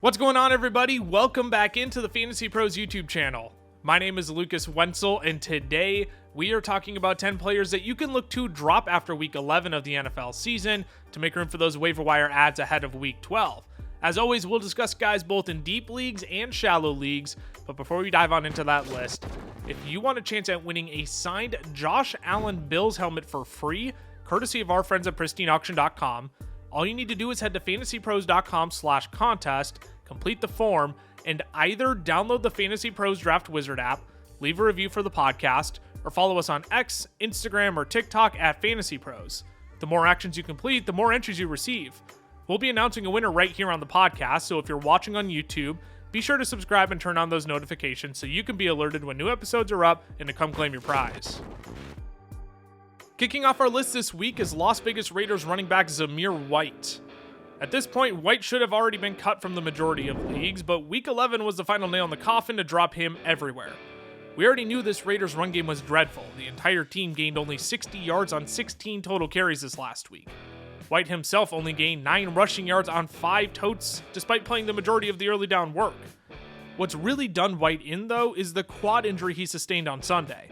What's going on, everybody? Welcome back into the Fantasy Pros YouTube channel. My name is Lucas Wencl, and today we are talking about 10 players that you can look to drop after week 11 of the NFL season to make room for those waiver wire ads ahead of week 12. As always, we'll discuss guys both in deep leagues and shallow leagues, but before we dive on into that list, if you want a chance at winning a signed Josh Allen Bills helmet for free, courtesy of our friends at pristineauction.com, all you need to do is head to fantasypros.com/contest, complete the form, and either download the Fantasy Pros Draft Wizard app, leave a review for the podcast, or follow us on X, Instagram, or TikTok at Fantasy Pros. The more actions you complete, the more entries you receive. We'll be announcing a winner right here on the podcast, so if you're watching on YouTube, be sure to subscribe and turn on those notifications so you can be alerted when new episodes are up and to come claim your prize. Kicking off our list this week is Las Vegas Raiders running back Zamir White. At this point, White should have already been cut from the majority of leagues, but week 11 was the final nail in the coffin to drop him everywhere. We already knew this Raiders run game was dreadful. The entire team gained only 60 yards on 16 total carries this last week. White himself only gained 9 rushing yards on 5 totes, despite playing the majority of the early down work. What's really done White in, though, is the quad injury he sustained on Sunday.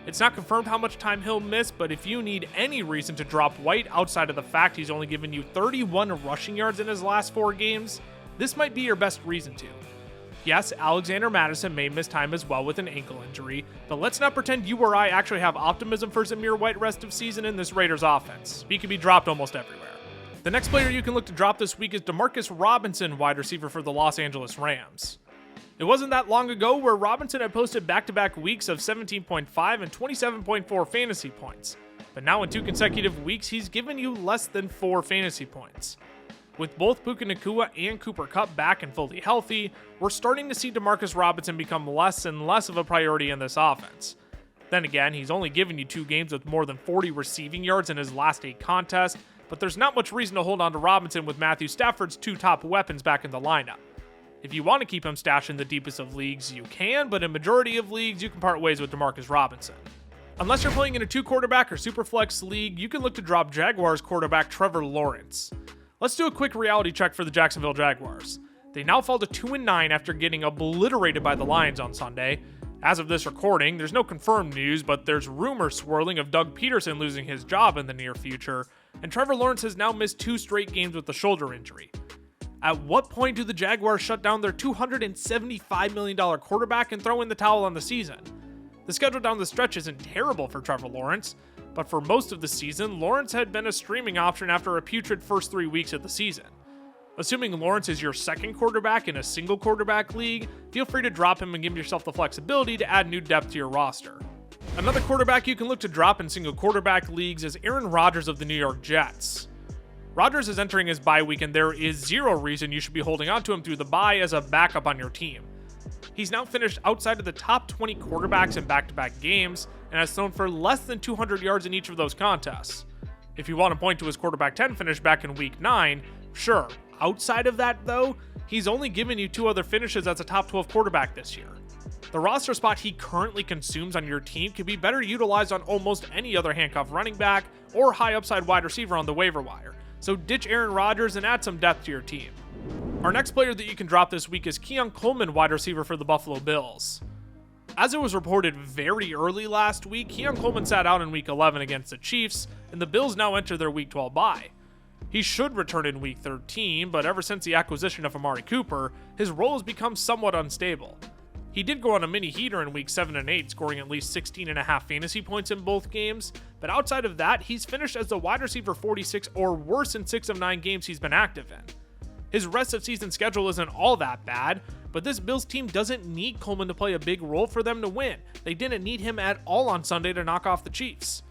It's not confirmed how much time he'll miss, but if you need any reason to drop White outside of the fact he's only given you 31 rushing yards in his last 4 games, this might be your best reason to. Yes, Alexander Mattison may miss time as well with an ankle injury, but let's not pretend you or I actually have optimism for Zamir White rest of season in this Raiders offense. He can be dropped almost everywhere. The next player you can look to drop this week is Demarcus Robinson, wide receiver for the Los Angeles Rams. It wasn't that long ago where Robinson had posted back-to-back weeks of 17.5 and 27.4 fantasy points, but now in 2 consecutive weeks he's given you less than 4 fantasy points. With both Puka Nacua and Cooper Kupp back and fully healthy, we're starting to see Demarcus Robinson become less and less of a priority in this offense. Then again, he's only given you 2 games with more than 40 receiving yards in his last 8 contests, but there's not much reason to hold on to Robinson with Matthew Stafford's 2 top weapons back in the lineup. If you want to keep him stashed in the deepest of leagues, you can, but in majority of leagues, you can part ways with Demarcus Robinson. Unless you're playing in a 2-quarterback or superflex league, you can look to drop Jaguars quarterback Trevor Lawrence. Let's do a quick reality check for the Jacksonville Jaguars. They now fall to 2-9 after getting obliterated by the Lions on Sunday. As of this recording, there's no confirmed news, but there's rumors swirling of Doug Peterson losing his job in the near future, and Trevor Lawrence has now missed 2 straight games with a shoulder injury. At what point do the Jaguars shut down their $275 million quarterback and throw in the towel on the season? The schedule down the stretch isn't terrible for Trevor Lawrence, but for most of the season, Lawrence had been a streaming option after a putrid first 3 weeks of the season. Assuming Lawrence is your second quarterback in a single quarterback league, feel free to drop him and give yourself the flexibility to add new depth to your roster. Another quarterback you can look to drop in single quarterback leagues is Aaron Rodgers of the New York Jets. Rodgers is entering his bye week, and there is zero reason you should be holding on to him through the bye as a backup on your team. He's now finished outside of the top 20 quarterbacks in back-to-back games and has thrown for less than 200 yards in each of those contests. If you want to point to his quarterback 10 finish back in week 9, sure. Outside of that, though, he's only given you 2 other finishes as a top 12 quarterback this year. The roster spot he currently consumes on your team can be better utilized on almost any other handcuff running back or high upside wide receiver on the waiver wire. So ditch Aaron Rodgers and add some depth to your team. Our next player that you can drop this week is Keon Coleman, wide receiver for the Buffalo Bills. As it was reported very early last week, Keon Coleman sat out in week 11 against the Chiefs, and the Bills now enter their week 12 bye. He should return in week 13, but ever since the acquisition of Amari Cooper, his role has become somewhat unstable. He did go on a mini heater in week 7 and 8, scoring at least 16.5 fantasy points in both games, but outside of that, he's finished as the wide receiver 46 or worse in 6 of 9 games he's been active in. His rest of season schedule isn't all that bad, but this Bills team doesn't need Coleman to play a big role for them to win. They didn't need him at all on Sunday to knock off the Chiefs.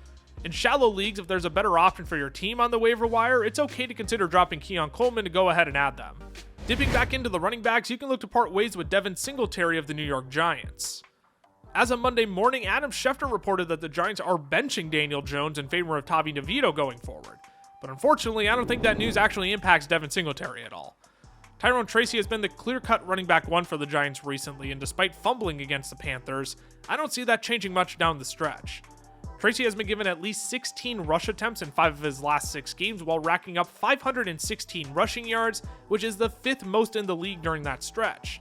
In shallow leagues, if there's a better option for your team on the waiver wire, it's okay to consider dropping Keon Coleman to go ahead and add them. Dipping back into the running backs, you can look to part ways with Devin Singletary of the New York Giants. As of Monday morning, Adam Schefter reported that the Giants are benching Daniel Jones in favor of Tommy DeVito going forward. But unfortunately, I don't think that news actually impacts Devin Singletary at all. Tyrone Tracy has been the clear-cut running back 1 for the Giants recently, and despite fumbling against the Panthers, I don't see that changing much down the stretch. Tracy has been given at least 16 rush attempts in 5 of his last 6 games while racking up 516 rushing yards, which is the 5th most in the league during that stretch.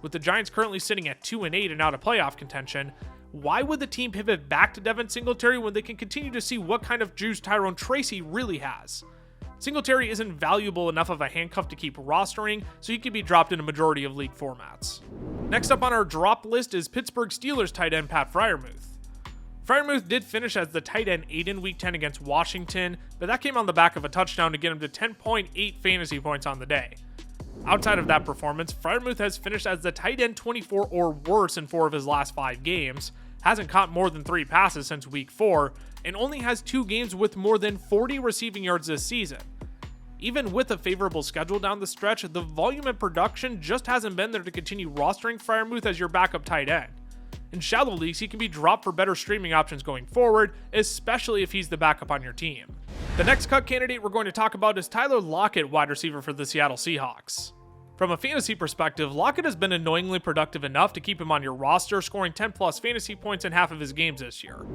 With the Giants currently sitting at 2-8 and out of playoff contention, why would the team pivot back to Devin Singletary when they can continue to see what kind of juice Tyrone Tracy really has? Singletary isn't valuable enough of a handcuff to keep rostering, so he can be dropped in a majority of league formats. Next up on our drop list is Pittsburgh Steelers tight end Pat Freiermuth. Freiermuth did finish as the tight end 8 in Week 10 against Washington, but that came on the back of a touchdown to get him to 10.8 fantasy points on the day. Outside of that performance, Freiermuth has finished as the tight end 24 or worse in 4 of his last 5 games, hasn't caught more than 3 passes since Week 4, and only has 2 games with more than 40 receiving yards this season. Even with a favorable schedule down the stretch, the volume and production just hasn't been there to continue rostering Freiermuth as your backup tight end. In shallow leagues, he can be dropped for better streaming options going forward, especially if he's the backup on your team. The next cut candidate we're going to talk about is Tyler Lockett, wide receiver for the Seattle Seahawks. From a fantasy perspective, Lockett has been annoyingly productive enough to keep him on your roster, scoring 10 plus fantasy points in half of his games this year.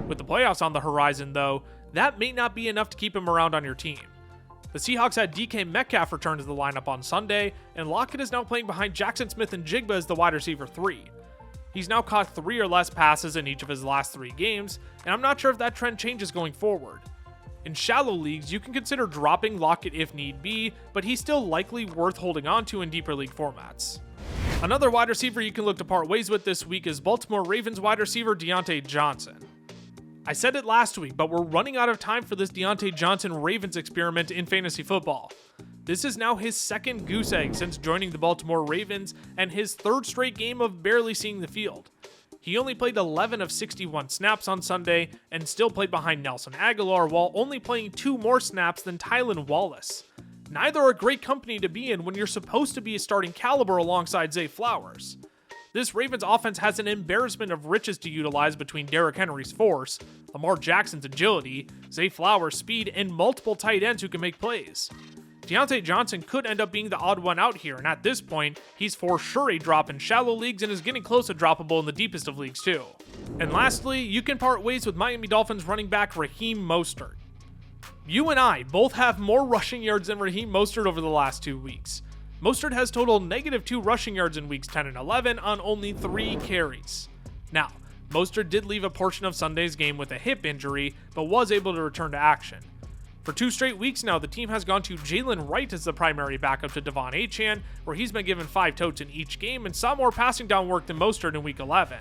With the playoffs on the horizon though, that may not be enough to keep him around on your team. The Seahawks had DK Metcalf return to the lineup on Sunday, and Lockett is now playing behind Jackson Smith and Jigba as the wide receiver 3. He's now caught 3 or less passes in each of his last 3 games, and I'm not sure if that trend changes going forward. In shallow leagues, you can consider dropping Lockett if need be, but he's still likely worth holding on to in deeper league formats. Another wide receiver you can look to part ways with this week is Baltimore Ravens wide receiver Diontae Johnson. I said it last week, but we're running out of time for this Diontae Johnson Ravens experiment in fantasy football. This is now his 2nd goose egg since joining the Baltimore Ravens and his 3rd straight game of barely seeing the field. He only played 11 of 61 snaps on Sunday and still played behind Nelson Aguilar while only playing 2 more snaps than Tylan Wallace. Neither are great company to be in when you're supposed to be a starting caliber alongside Zay Flowers. This Ravens offense has an embarrassment of riches to utilize between Derrick Henry's force, Lamar Jackson's agility, Zay Flowers' speed, and multiple tight ends who can make plays. Diontae Johnson could end up being the odd one out here, and at this point, he's for sure a drop in shallow leagues and is getting close to droppable in the deepest of leagues too. And lastly, you can part ways with Miami Dolphins running back Raheem Mostert. You and I both have more rushing yards than Raheem Mostert over the last 2 weeks. Mostert has totaled -2 rushing yards in weeks 10 and 11 on only 3 carries. Now, Mostert did leave a portion of Sunday's game with a hip injury, but was able to return to action. For 2 straight weeks now, the team has gone to Jalen Wright as the primary backup to Devon Achane, where he's been given 5 totes in each game and saw more passing down work than Mostert in week 11.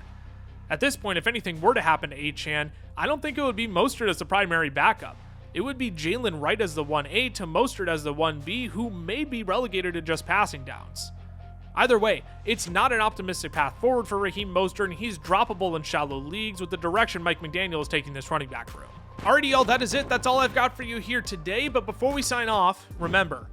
At this point, if anything were to happen to Achane, I don't think it would be Mostert as the primary backup. It would be Jalen Wright as the 1A to Mostert as the 1B, who may be relegated to just passing downs. Either way, it's not an optimistic path forward for Raheem Mostert, and he's droppable in shallow leagues with the direction Mike McDaniel is taking this running back room. Alrighty, y'all, that is it. That's all I've got for you here today. But before we sign off, remember,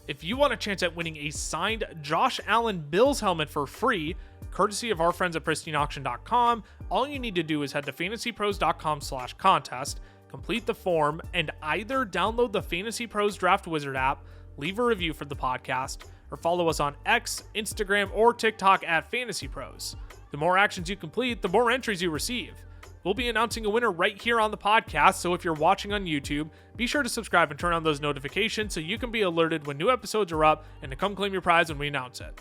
if you want a chance at winning a signed Josh Allen Bills helmet for free, courtesy of our friends at pristineauction.com, all you need to do is head to fantasypros.com/contest, complete the form, and either download the Fantasy Pros Draft Wizard app, leave a review for the podcast, or follow us on X, Instagram, or TikTok at Fantasy Pros. The more actions you complete, the more entries you receive. We'll be announcing a winner right here on the podcast, so if you're watching on YouTube, be sure to subscribe and turn on those notifications so you can be alerted when new episodes are up and to come claim your prize when we announce it.